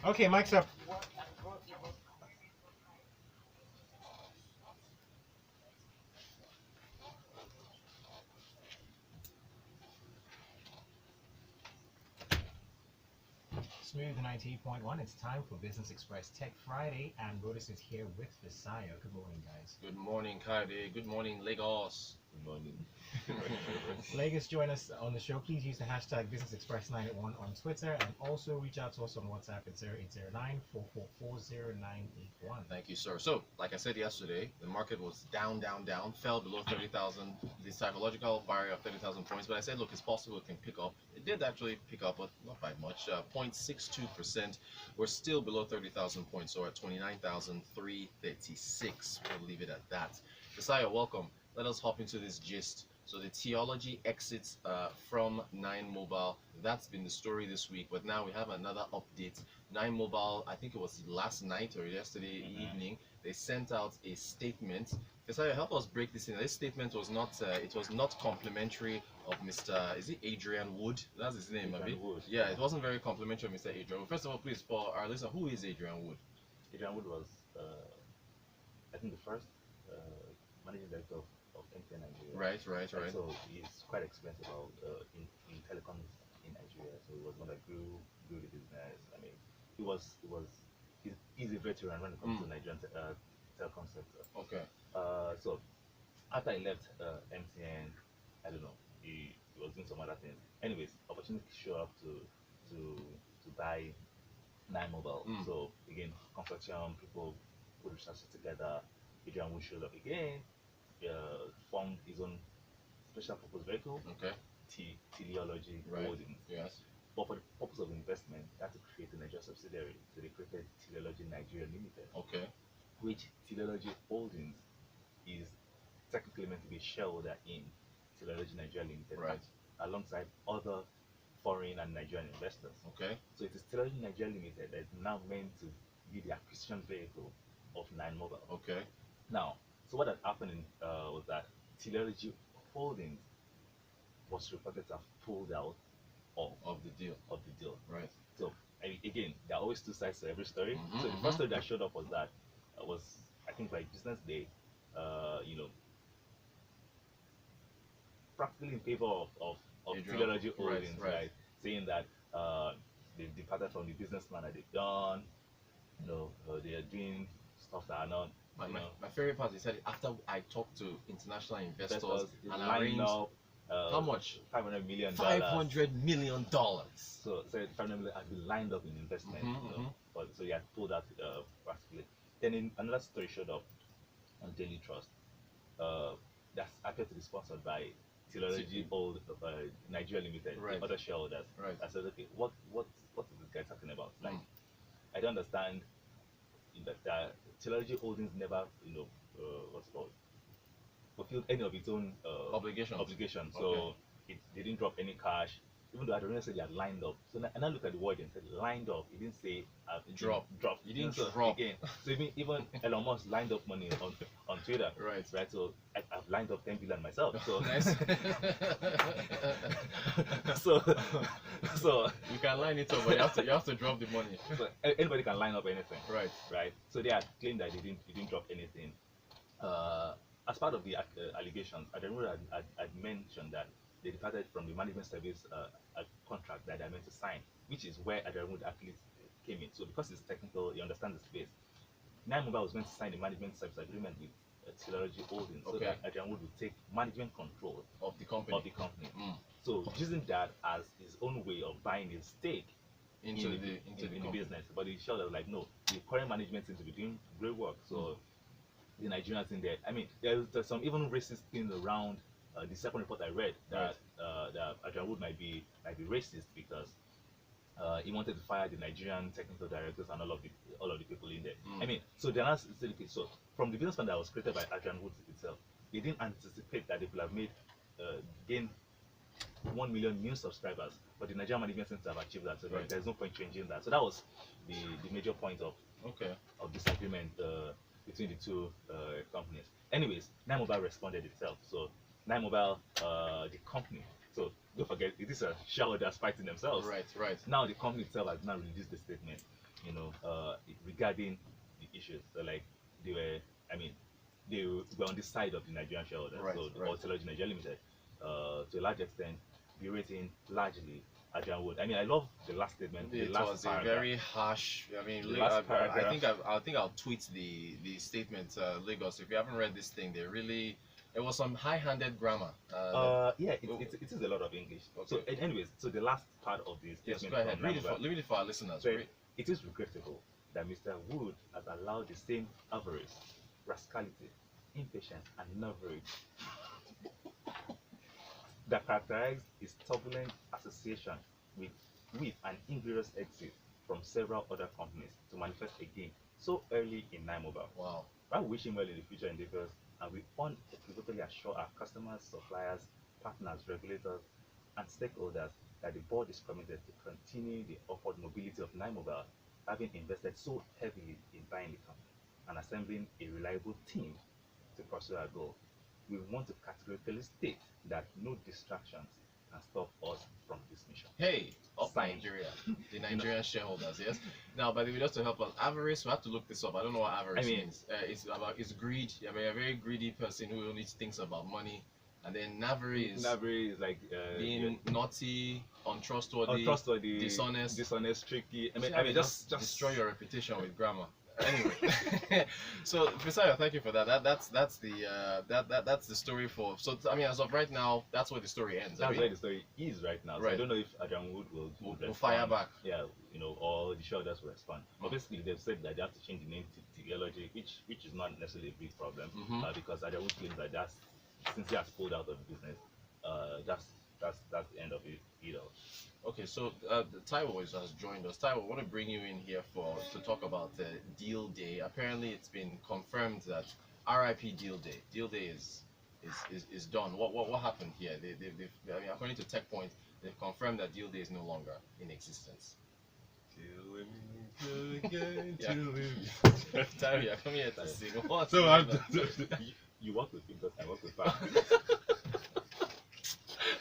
Okay, mic's up. Smooth 98.1. It's time for Business Express Tech Friday, and Rotus is here with Fisayo. Good morning, guys. Good morning, Kayode. Good morning, Lagos. Good morning. Lagos, join us on the show. Please use the hashtag Business Express 981 on Twitter, and also reach out to us on WhatsApp at 0809 444 Thank you, sir. So, like I said yesterday, the market was down, down, down, fell below 30,000, the psychological barrier of 30,000 points. But I said, look, it's possible it can pick up. It did actually pick up, but not by much. 0.62%. We're still below 30,000 points, so at 29,336. We'll leave it at that. Fisayo, welcome. Let us hop into this gist. So the Teleology exits from Nine Mobile. That's been the story this week, but now we have another update. Nine Mobile, I think it was last night or yesterday evening, they sent out a statement. Fisayo, help us break this in. This statement was not it was not complimentary of Mr. Is it Adrian Wood? That's his name, Adrian Wood. Yeah, it wasn't very complimentary of Mr. Adrian Wood. First of all, please, for our listener, who is Adrian Wood? Adrian Wood was, I think, the first managing director of MTN Nigeria. Right, right, right. So he's quite expensive in telecoms in Nigeria. So he was one that grew the business. I mean, he's a veteran when it comes to Nigerian telecom sector. Okay. So after he left MTN, I don't know, he was doing some other things. Anyways, opportunity showed up to buy Nine Mobile. So again, consortium people put resources together. Adrian Wood showed up again, formed his own special purpose vehicle, Okay. Teleology Right. Holdings. Yes. But for the purpose of investment, they had to create a Nigeria subsidiary. So they created Teleology Nigeria Limited, Okay. which Teleology Holdings is technically meant to be a shareholder in Teleology Nigeria Limited, Right. alongside other foreign and Nigerian investors. Okay. So it is Teleology Nigeria Limited that is now meant to be the acquisition vehicle of Nine Mobile. Okay. Now, so what had happened was that Teleology Holdings was reported to have pulled out Of the deal. of the deal. Right. So again, there are always two sides to every story. Mhm, So the first story that showed up was that was, I think, by Business Day, you know, practically in favor of Adrian, Teleology right, Holdings, right. right? Saying that they've departed from the business plan that they've done. They are doing stuff that are not. My favorite part is that after I talked to international investors They and lined arranged up. how much? $500 million. $500 million. So 500 million had been lined up in investment. But so he had pulled that practically. Then another story showed up on Daily Trust. That's appeared to be sponsored by Teleology Old Nigeria Limited, Right. the other shareholders. Right. I said, okay, what is this guy talking about? Like, I don't understand that Teleology Holdings never, what's it called, fulfilled any of its own obligations. So Okay. they didn't drop any cash, even though I don't know said they had lined up. So and I looked at the word and said lined up. It didn't say Drop. Drop. You didn't So drop. again. So even Elon Musk lined up money on Twitter. Right. Right. So I've lined up 10 billion myself. So Nice. so You can line it up, but you have to drop the money. so anybody can line up anything. Right. Right. So they had claimed that they didn't drop anything. As part of the allegations, I remember I'd mentioned that they departed from the management service contract that they meant to sign, which is where Adrian Wood actually came in. So because it's technical, you understand the space. Nine Mobile was meant to sign a management service agreement with Teleology Holdings, so Okay. that Adrian Wood would take management control Of the company. of the company. So using that as his own way of buying his stake Into in the company. business. But the shareholder was like, no, the current management seems to be doing great work. So the Nigerians in there. I mean, there's some even racist things around the second report I read that that Adrian Wood might be racist because he wanted to fire the Nigerian technical directors and all of the people in there. I mean, so the analysis is okay. So from the business plan that was created by Adrian Wood itself, they didn't anticipate that they could have made gain 1 million new subscribers, but the Nigerian management seems to have achieved that. So there's no point changing that. So that was the major point of disagreement between the two companies. Anyways, Nine Mobile responded itself. So Nine Mobile, the company. So don't forget, it is a shareholders fighting themselves. Right. Now the company itself has now released the statement. regarding the issues. So like they were, I mean, they were on the side of the Nigerian shareholders, Right, so the right. Teleology Nigeria Limited, to a large extent, berating largely Adrian Wood. I mean, I love the last statement, the It last was a paragraph. very harsh. I mean, The last paragraph. I think I'll tweet the statement. Lagos. If you haven't read this thing, they really. It was some high-handed grammar. Yeah, it is a lot of English. So, Okay. anyways, so the last part of this Yes, statement go ahead. from Read it Namba for our listeners. said, Read. it is regrettable that Mr. Wood has allowed the same avarice, rascality, impatience, and knavery that characterized his turbulent association with, with an inglorious exit from several other companies to manifest again so early in Nine Mobile. Wow. I wish him well in the future endeavors, and we unequivocally assure our customers, suppliers, partners, regulators, and stakeholders that the board is committed to continue the upward mobility of Nine Mobile, having invested so heavily in buying the company and assembling a reliable team to pursue our goal. We want to categorically state that no distractions can stop us from this mission. Hey, up Signed. Nigeria, the Nigerian shareholders. Yes. Now, by the way, just to help us, avarice. We have to look this up. I don't know what avarice means. It's greed. I mean, a very greedy person who only thinks about money. And then knavery is like being naughty, untrustworthy, dishonest, tricky. I mean, just destroy your reputation with grammar. Anyway, so Fisayo, thank you for that. That's the story for. So I mean, as of right now, that's where the story ends. That's where the story is right now. So Right. I don't know if Adrian Wood will fire back. Yeah, or the shareholders will respond. Obviously, they've said that they have to change the name to Teleology, which is not necessarily a big problem, because Adrian Wood claims that since he has pulled out of the business, that's the end of it. Okay, so Taiwo has joined us. Taiwo, I want to bring you in here to talk about DealDey. Apparently, it's been confirmed that RIP DealDey. DealDey is done. What happened here? I mean, according to TechPoint, they've confirmed that DealDey is no longer in existence. Taiwo, come here to sing. So you work with people, I work with fans.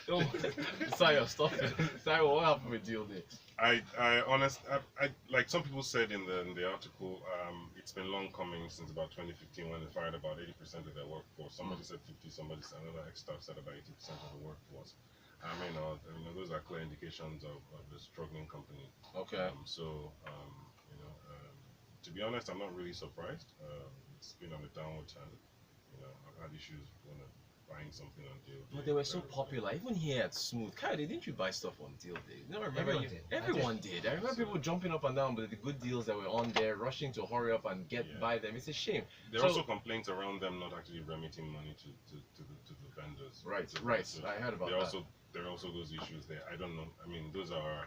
Fisayo, stop it. Fisayo, what happened with DealDey? I like some people said in the article, it's been long coming since about 2015 when they fired about 80% of their workforce. Somebody said 50, somebody said another ex-staff said about 80% of the workforce. I mean, those are clear indications of the struggling company. Okay. To be honest, I'm not really surprised. It's been on a downward trend. I've had issues buying something on DealDey. But they were so popular, even here at Smooth. Kayode, didn't you buy stuff on DealDey? No, I remember everyone did. I remember people jumping up and down with the good deals that were on there, rushing to hurry up and buy them. It's a shame. There are also complaints around them not actually remitting money to the vendors. Right. So I heard about that. There are also those issues there. I don't know. I mean, those are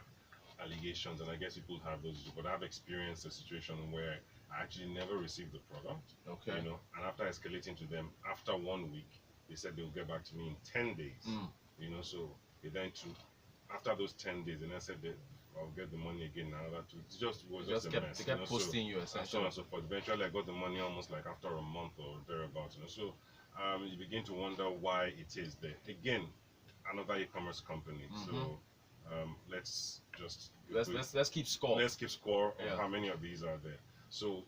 allegations, and I guess people have those issues. But I've experienced a situation where I actually never received the product. Okay. And after escalating to them, after 1 week, they said they'll get back to me in 10 days. So they then took, after those 10 days, and I said that I'll get the money again now. That was just a mess. They kept posting you essentially. And so on and so forth. Eventually, I got the money almost like after a month or thereabouts. So you begin to wonder why it is there. Again, another e-commerce company. So let's keep score. Let's keep score on how many of these are there. So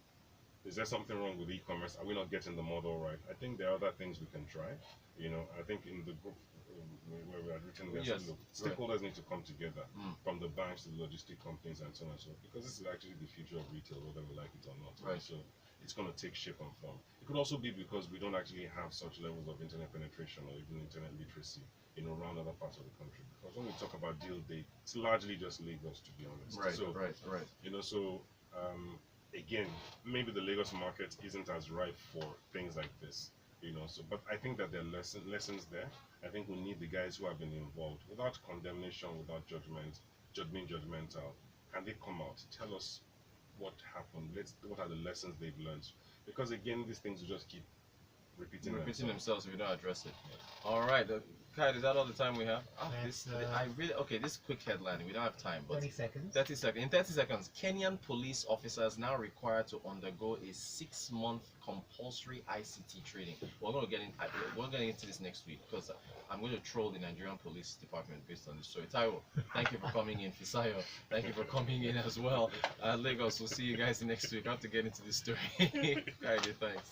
is there something wrong with e-commerce? Are we not getting the model right? I think there are other things we can try. I think in the group where we had written, we said, look, stakeholders need to come together, from the banks to the logistic companies and so on and so on, because this is actually the future of retail, whether we like it or not. Right. So it's going to take shape and form. It could also be because we don't actually have such levels of internet penetration or even internet literacy around other parts of the country. Because when we talk about DealDey, it's largely just Lagos, to be honest. Right. Again, maybe the Lagos market isn't as ripe for things like this, but I think that there are lessons there. I think we need the guys who have been involved, without condemnation, without being judgmental. Can they come out, tell us what happened? What are the lessons they've learned? Because again, these things will just keep repeating repeating themselves. themselves if you don't address it. All right, Kai, is that all the time we have? That's, I really okay. This quick headline. We don't have time, but 30 seconds. 30 seconds. In 30 seconds, Kenyan police officers now required to undergo a 6-month compulsory ICT training. We're going to get into this next week because I'm going to troll the Nigerian police department based on this story. Taiwo, thank you for coming in. Fisayo, thank you for coming in as well. Lagos, we'll see you guys next week. I have to get into this story. Kayode, thanks.